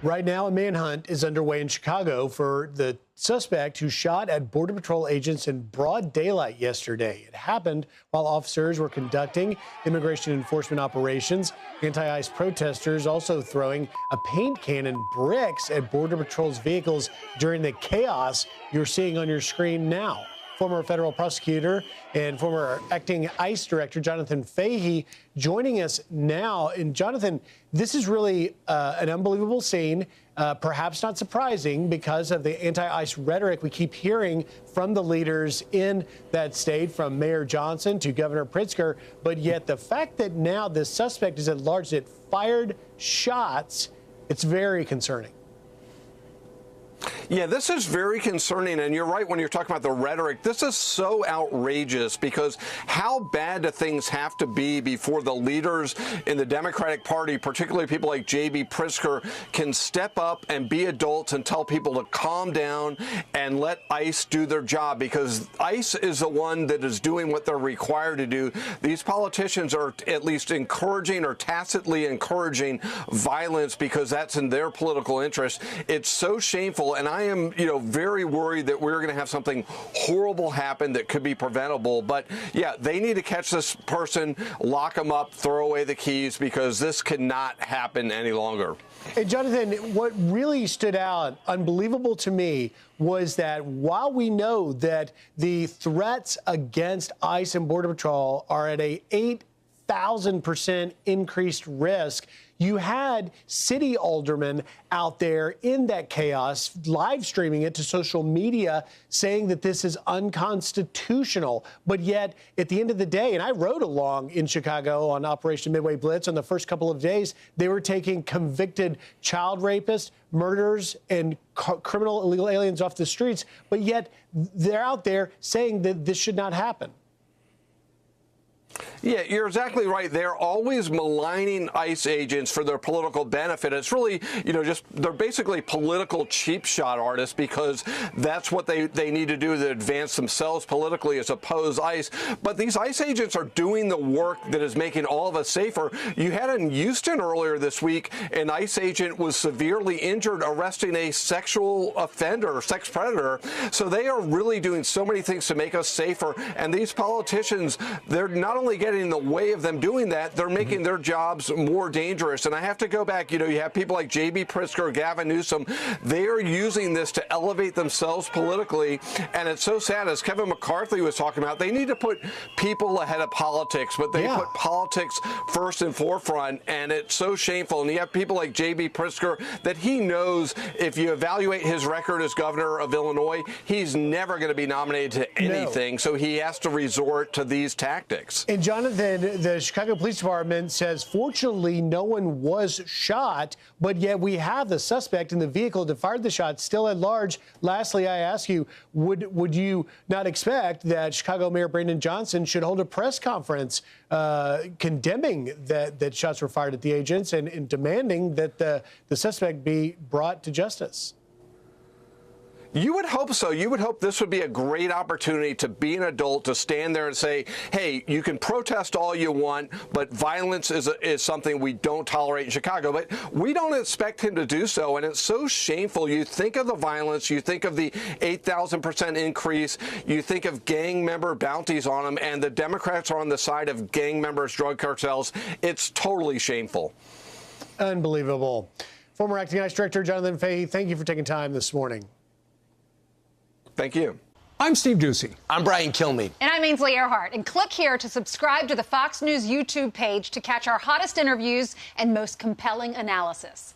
Right now, a manhunt is underway in Chicago for the suspect who shot at Border Patrol agents in broad daylight yesterday. It happened while officers were conducting immigration enforcement operations. Anti-ICE protesters also throwing a paint can and bricks at Border Patrol's vehicles during the chaos you're seeing on your screen now. Former federal prosecutor and former acting ICE director Jonathan Fahey joining us now. And Jonathan, this is really an unbelievable scene, perhaps not surprising because of the anti-ICE rhetoric we keep hearing from the leaders in that state, from Mayor Johnson to Governor Pritzker. But yet the fact that now this suspect is at large that fired shots, it's very concerning. Yeah, this is very concerning, and you're right when you're talking about the rhetoric. This is so outrageous because how bad do things have to be before the leaders in the Democratic Party, particularly people like J.B. Pritzker, can step up and be adults and tell people to calm down and let ICE do their job, because ICE is the one that is doing what they're required to do. These politicians are at least encouraging or tacitly encouraging violence because that's in their political interest. It's so shameful. And I am, very worried that we're going to have something horrible happen that could be preventable. But yeah, they need to catch this person, lock them up, throw away the keys, because this cannot happen any longer. Hey, Jonathan, what really stood out, unbelievable to me, was that while we know that the threats against ICE and Border Patrol are at a 8,000% increased risk, you had city aldermen out there in that chaos, live streaming it to social media, saying that this is unconstitutional. But yet, at the end of the day, and I rode along in Chicago on Operation Midway Blitz on the first couple of days, they were taking convicted child rapists, murderers, and criminal illegal aliens off the streets. But yet, they're out there saying that this should not happen. Yeah, you're exactly right. They're always maligning ICE agents for their political benefit. It's really, they're basically political cheap shot artists, because that's what they need to do to advance themselves politically as opposed ICE. But these ICE agents are doing the work that is making all of us safer. You had in Houston earlier this week, an ICE agent was severely injured arresting a sexual offender, sex predator. So they are really doing so many things to make us safer. And these politicians, they're not only getting in the way of them doing that, they're making their jobs more dangerous. And I have to go back, you have people like J.B. Pritzker, Gavin Newsom, they are using this to elevate themselves politically. And it's so sad, as Kevin McCarthy was talking about, they need to put people ahead of politics, but they put politics first and forefront, and it's so shameful. And you have people like J.B. Pritzker that he knows if you evaluate his record as governor of Illinois, he's never going to be nominated to anything. No. So he has to resort to these tactics. And Jonathan, the Chicago Police Department says, fortunately, no one was shot, but yet we have the suspect in the vehicle that fired the shot still at large. Lastly, I ask you, would you not expect that Chicago Mayor Brandon Johnson should hold a press conference condemning that shots were fired at the agents and demanding that the suspect be brought to justice? You would hope so. You would hope this would be a great opportunity to be an adult, to stand there and say, hey, you can protest all you want, but violence is something we don't tolerate in Chicago. But we don't expect him to do so, and it's so shameful. You think of the violence, you think of the 8,000% increase, you think of gang member bounties on them, and the Democrats are on the side of gang members, drug cartels. It's totally shameful. Unbelievable. Former acting ICE Director Jonathan Fahey, thank you for taking time this morning. Thank you. I'm Steve Doocy. I'm Brian Kilmeade. And I'm Ainsley Earhart. And click here to subscribe to the Fox News YouTube page to catch our hottest interviews and most compelling analysis.